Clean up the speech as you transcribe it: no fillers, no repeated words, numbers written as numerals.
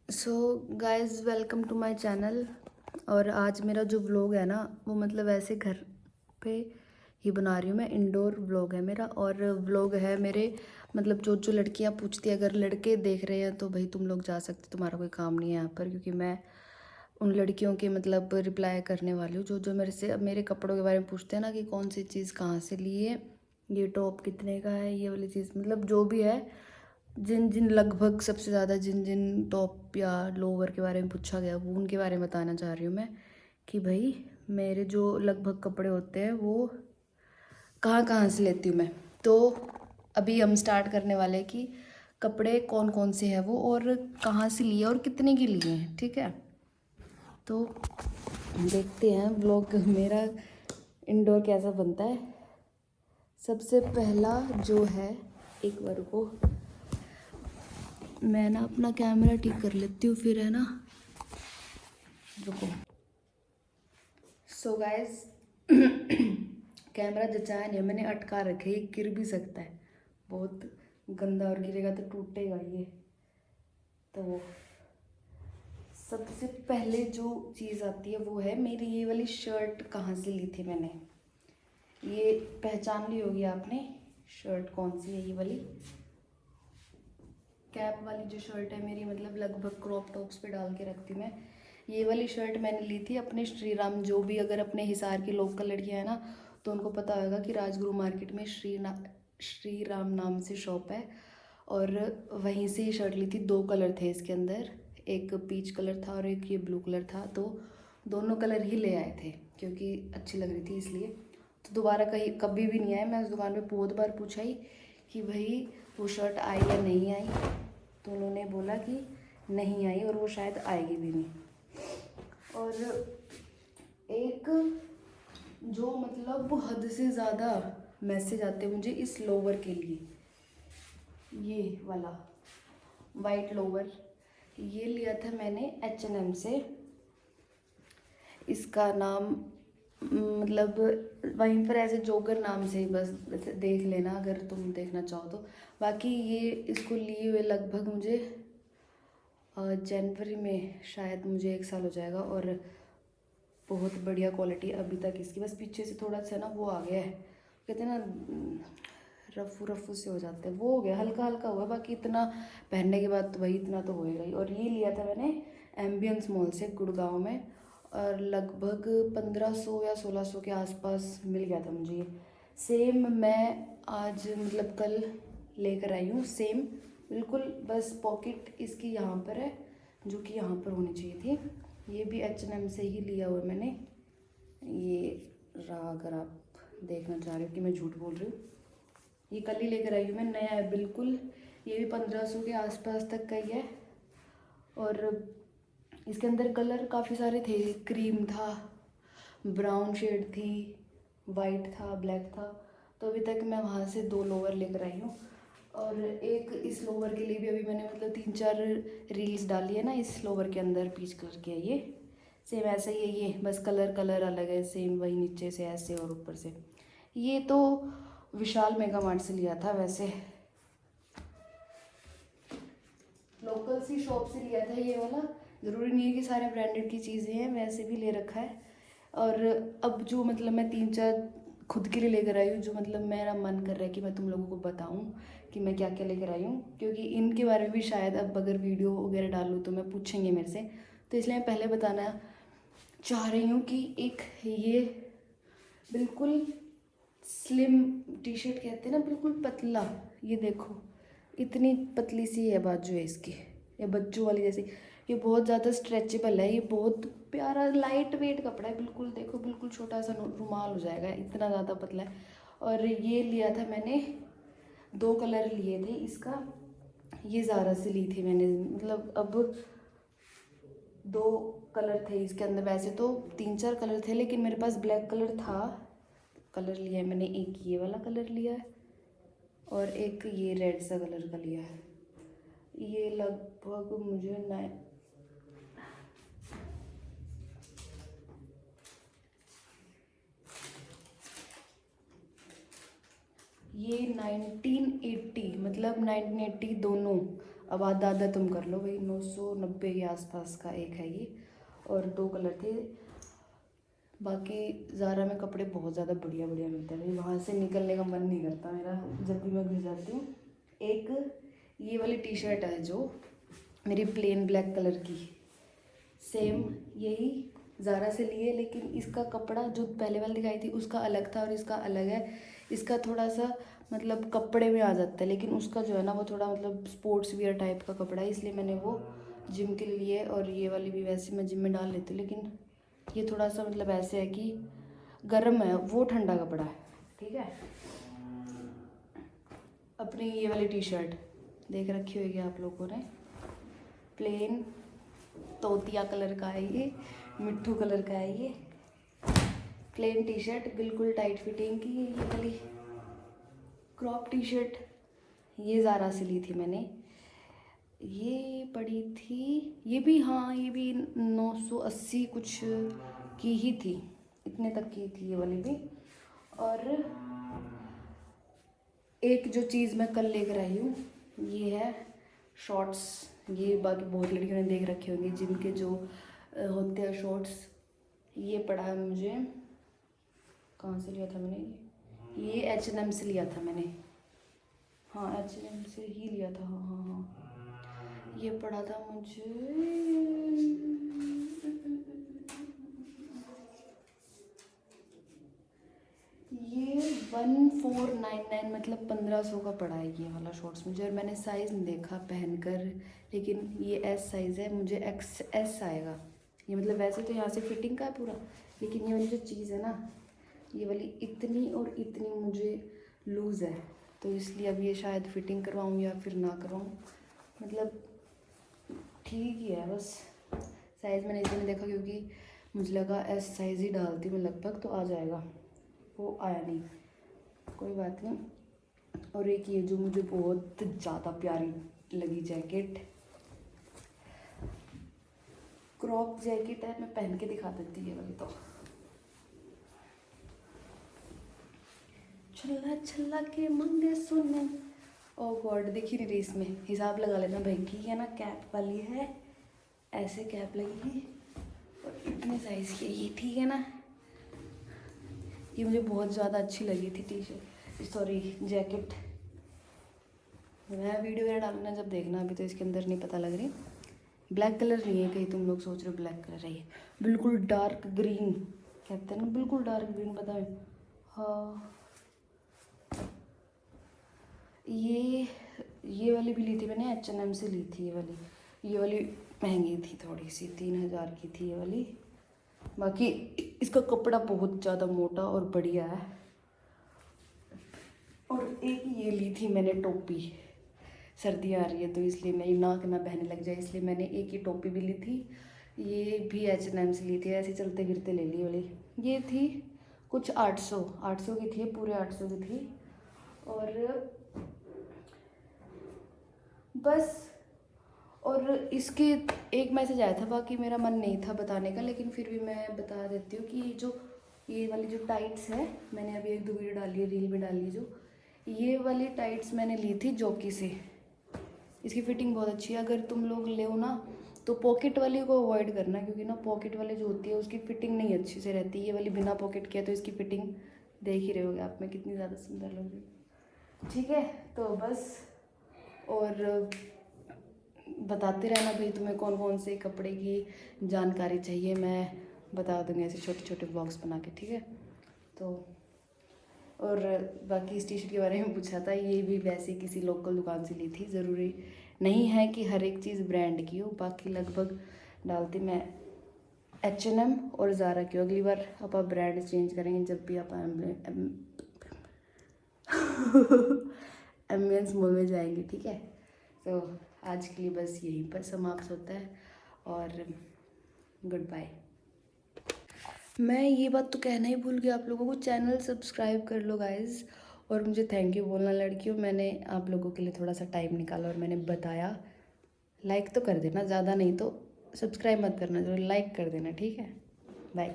So guys, welcome to my channel. और आज मेरा जो व्लॉग है ना, वो मतलब ऐसे घर पे ही बना रही हूँ मैं। इंडोर व्लॉग है मेरा, और व्लॉग है मेरे मतलब जो लड़कियाँ पूछती है, अगर लड़के देख रहे हैं तो भाई तुम लोग जा सकते, तुम्हारा कोई काम नहीं है यहाँ पर, क्योंकि मैं उन लड़कियों के मतलब रिप्लाई करने वाली हूँ जो जो मेरे से मेरे कपड़ों के बारे में पूछते हैं ना, कि कौन सी चीज़ कहाँ से ली है, ये टॉप कितने का है, ये वाली चीज़, मतलब जो भी है। जिन जिन लगभग सबसे ज़्यादा जिन जिन टॉप या लोअर के बारे में पूछा गया, वो उनके बारे में बताना चाह रही हूँ मैं, कि भाई मेरे जो लगभग कपड़े होते हैं वो कहाँ कहाँ से लेती हूँ मैं। तो अभी हम स्टार्ट करने वाले हैं कि कपड़े कौन कौन से हैं वो, और कहाँ से लिए और कितने के लिए हैं, ठीक है। तो देखते हैं व्लॉग मेरा इंडोर कैसा बनता है। सबसे पहला जो है, एक बार को मैं ना अपना कैमरा ठीक कर लेती हूँ, फिर है ना, रुको। सो गाइस, कैमरा जचाया नहीं है मैंने, अटका रखे, ये गिर भी सकता है बहुत गंदा, और गिरेगा तो टूटेगा ये। तो सबसे पहले जो चीज़ आती है वो है मेरी ये वाली शर्ट। कहाँ से ली थी मैंने, ये पहचान ली होगी आपने। शर्ट कौन सी है, ये वाली कैप वाली जो शर्ट है मेरी, मतलब लगभग क्रॉप टॉप्स पे डाल के रखती हूँ मैं। ये वाली शर्ट मैंने ली थी अपने श्री राम, जो भी अगर अपने हिसार की लोकल लड़कियाँ हैं ना, तो उनको पता होगा कि राजगुरु मार्केट में श्री राम नाम से शॉप है, और वहीं से ये शर्ट ली थी। दो कलर थे इसके अंदर, एक पीच कलर था और एक ये ब्लू कलर था, तो दोनों कलर ही ले आए थे क्योंकि अच्छी लग रही थी इसलिए। तो दोबारा कहीं कभी भी नहीं आए, मैं उस दुकान पे बहुत बार पूछा ही कि भाई वो शर्ट आई या नहीं आई, तो उन्होंने बोला कि नहीं आई और वो शायद आएगी भी नहीं। और एक जो मतलब हद से ज़्यादा मैसेज आते हैं मुझे इस लोवर के लिए, ये वाला वाइट लोवर, ये लिया था मैंने H&M से। इसका नाम मतलब वहीं पर ऐसे जोगर नाम से ही बस देख लेना अगर तुम देखना चाहो तो। बाकी ये इसको लिए हुए लगभग मुझे जनवरी में शायद मुझे 1 साल हो जाएगा, और बहुत बढ़िया क्वालिटी अभी तक इसकी। बस पीछे से थोड़ा सा ना वो आ गया है, कहते हैं ना रफू रफू से हो जाते हैं, वो हो गया, हल्का हल्का हुआ, बाकी इतना पहनने के बाद तो वही इतना तो होएगा ही। और ये लिया था मैंने एम्बियंस मॉल से गुड़गांव में, और लगभग 1500 या 1600 के आसपास मिल गया था मुझे ये। सेम मैं आज मतलब कल लेकर आई हूँ, सेम बिल्कुल, बस पॉकेट इसकी यहाँ पर है जो कि यहाँ पर होनी चाहिए थी। ये भी H&M से ही लिया हुआ मैंने, ये रहा, अगर आप देखना चाह रहे हो कि मैं झूठ बोल रही हूँ। ये कल ही लेकर आई हूँ मैं, नया है बिल्कुल। ये भी 1500 के आसपास तक का ही है, और इसके अंदर कलर काफ़ी सारे थे। क्रीम था, ब्राउन शेड थी, वाइट था, ब्लैक था। तो अभी तक मैं वहाँ से 2 लोवर लेकर आई हूँ, और एक इस लोवर के लिए भी अभी मैंने मतलब 3-4 रील्स डाली है ना। इस लोवर के अंदर पीच कलर के है, ये सेम ऐसा ही है, ये बस कलर कलर अलग है, सेम वही नीचे से ऐसे और ऊपर से। ये तो विशाल मेगा मार्ट से लिया था, वैसे लोकल सी शॉप से लिया था ये वाला। ज़रूरी नहीं है कि सारे ब्रांडेड की चीज़ें हैं, वैसे भी ले रखा है। और अब जो मतलब मैं 3-4 खुद के लिए लेकर आई हूँ, जो मतलब मेरा मन कर रहा है कि मैं तुम लोगों को बताऊँ कि मैं क्या क्या लेकर आई हूँ, क्योंकि इनके बारे में भी शायद अब अगर वीडियो वगैरह डालूँ तो मैं पूछेंगे मेरे से, तो इसलिए मैं पहले बताना चाह रही हूँ कि एक ये बिल्कुल स्लिम टी शर्ट कहते हैं ना, बिल्कुल पतला, ये देखो इतनी पतली सी है बाजू है इसकी, ये बच्चों वाली जैसी। ये बहुत ज़्यादा स्ट्रेचेबल है, ये बहुत प्यारा लाइट वेट कपड़ा है, बिल्कुल देखो बिल्कुल छोटा सा रुमाल हो जाएगा, इतना ज़्यादा पतला है। और ये लिया था मैंने, 2 कलर लिए थे इसका, ये ज़ारा से ली थी मैंने, मतलब अब 2 कलर थे इसके अंदर, वैसे तो 3-4 कलर थे लेकिन मेरे पास ब्लैक कलर था। कलर लिया है मैंने, एक ये वाला कलर लिया है और एक ये रेड सा कलर का लिया है। ये लगभग मुझे ये 1980 मतलब 1980 दोनों अब आधा आधा तुम कर लो भाई। 990 के आसपास का एक है ये, और 2 कलर थे। बाकी ज़ारा में कपड़े बहुत ज़्यादा बढ़िया बढ़िया मिलते हैं भाई, वहाँ से निकलने का मन नहीं करता मेरा जब भी मैं घर जाती हूँ। एक ये वाली टी शर्ट है जो मेरी प्लेन ब्लैक कलर की, सेम यही ज़ारा से लिए, लेकिन इसका कपड़ा जो पहले वाली दिखाई थी उसका अलग था और इसका अलग है। इसका थोड़ा सा मतलब कपड़े में आ जाता है, लेकिन उसका जो है ना वो थोड़ा मतलब स्पोर्ट्स वियर टाइप का कपड़ा है, इसलिए मैंने वो जिम के लिए। और ये वाली भी वैसे मैं जिम में डाल लेती हूँ, लेकिन ये थोड़ा सा मतलब ऐसे है कि गर्म है, वो ठंडा कपड़ा है, ठीक है। अपनी ये वाली टी शर्ट देख रखी होगी आप लोगों ने, प्लेन तोतिया कलर का है ये, मिट्ठू कलर का है ये। प्लेन टी शर्ट बिल्कुल टाइट फिटिंग की, ये वाली क्रॉप टी शर्ट ये ज़ारा से ली थी मैंने। ये पड़ी थी, ये भी हाँ ये भी 980 कुछ की ही थी, इतने तक की थी ये वाली भी। और एक जो चीज़ मैं कल लेकर आई हूँ ये है शॉर्ट्स। ये बाकी बहुत लड़कियों ने देख रखे होंगे जिम के जो होते हैं शॉर्ट्स। ये पड़ा है मुझे, कहाँ से लिया था मैंने ये H&M से लिया था मैंने, हाँ H&M से ही लिया था, हाँ हाँ हाँ। ये पड़ा था मुझे ये 1499 मतलब 1500 का पड़ा है ये वाला शॉर्ट्स मुझे। और मैंने साइज़ नहीं देखा पहनकर, लेकिन ये S साइज़ है, मुझे XS आएगा ये। मतलब वैसे तो यहाँ से फिटिंग का है पूरा, लेकिन ये वाली जो चीज़ है ना ये वाली इतनी और इतनी मुझे लूज़ है, तो इसलिए अब ये शायद फिटिंग करवाऊँ या फिर ना करवाऊँ। मतलब ठीक ही है बस। साइज़ मैंने इसलिए नहीं देखा क्योंकि मुझे लगा S साइज़ ही डालती हूँ लगभग तो आ जाएगा, वो आया नहीं, कोई बात नहीं। और एक ये जो मुझे बहुत ज़्यादा प्यारी लगी जैकेट, क्रॉप जैकेट है, मैं पहन के दिखा देती है वाली। तो छल्ला छल्ला के मंगे सुने, ओ गॉड दिख ही नहीं रही इसमें, हिसाब लगा लेना भाई, ठीक है ना। कैप वाली है, ऐसे कैप लगेगी और इतने साइज़ की ये, ठीक है ना। ये मुझे बहुत ज़्यादा अच्छी लगी थी टी शर्ट, सॉरी जैकेट। मैं वीडियो वगैरह डालूंगा जब देखना, अभी तो इसके अंदर नहीं पता लग रही। ब्लैक कलर नहीं है, कहीं तुम लोग सोच रहे हो ब्लैक कलर है, ये बिल्कुल डार्क ग्रीन कहते हैं ना, बिल्कुल डार्क ग्रीन बताएं। हाँ ये वाली भी ली थी मैंने, H&M से ली थी ये वाली महंगी थी थोड़ी सी, 3000 की थी ये वाली। बाकी इसका कपड़ा बहुत ज़्यादा मोटा और बढ़िया है। और एक ये ली थी मैंने टोपी, सर्दी आ रही है तो इसलिए मेरी नाक ना बहने लग जाए, इसलिए मैंने एक ही टोपी भी ली थी। ये भी H&M से ली थी, ऐसे चलते फिरते ले ली वाली। ये थी कुछ 800 की थी, पूरे 800 की थी। और बस, और इसके एक मैसेज आया था, बाकी मेरा मन नहीं था बताने का, लेकिन फिर भी मैं बता देती हूँ कि ये वाली जो टाइट्स है, मैंने अभी 1-2 वीडियो डाली है, रील भी डाली है, जो ये वाली टाइट्स मैंने ली थी जॉकी से। इसकी फ़िटिंग बहुत अच्छी है, अगर तुम लोग ले ना तो पॉकेट वाली को अवॉइड करना, क्योंकि ना पॉकेट वाली जो होती है उसकी फ़िटिंग नहीं अच्छी से रहती। ये वाली बिना पॉकेट के है तो इसकी फ़िटिंग देख ही रहे होगे आप, मैं कितनी ज़्यादा सुंदर लग रही हूँ, ठीक है। तो बस, और बताते रहना भाई तुम्हें कौन कौन से कपड़े की जानकारी चाहिए, मैं बता दूँगी ऐसे छोटे छोटे ब्लॉग्स बना के, ठीक है। तो और बाकी इस टी शर्ट के बारे में पूछा था, ये भी वैसे किसी लोकल दुकान से ली थी, ज़रूरी नहीं है कि हर एक चीज़ ब्रांड की हो, बाकी लगभग डालती मैं H&M और ज़ारा की। अगली बार आप ब्रांड चेंज करेंगे जब भी आप एम्बियंस मॉल में जाएंगे, ठीक है। तो आज के लिए बस यहीं पर समाप्त होता है और गुड बाय। मैं ये बात तो कहना ही भूल गया आप लोगों को, चैनल सब्सक्राइब कर लो गाइज़। और मुझे थैंक यू बोलना लड़कियों, मैंने आप लोगों के लिए थोड़ा सा टाइम निकाला और मैंने बताया। लाइक तो कर देना, ज़्यादा नहीं तो सब्सक्राइब मत करना, जो लाइक कर देना, ठीक है। बाय।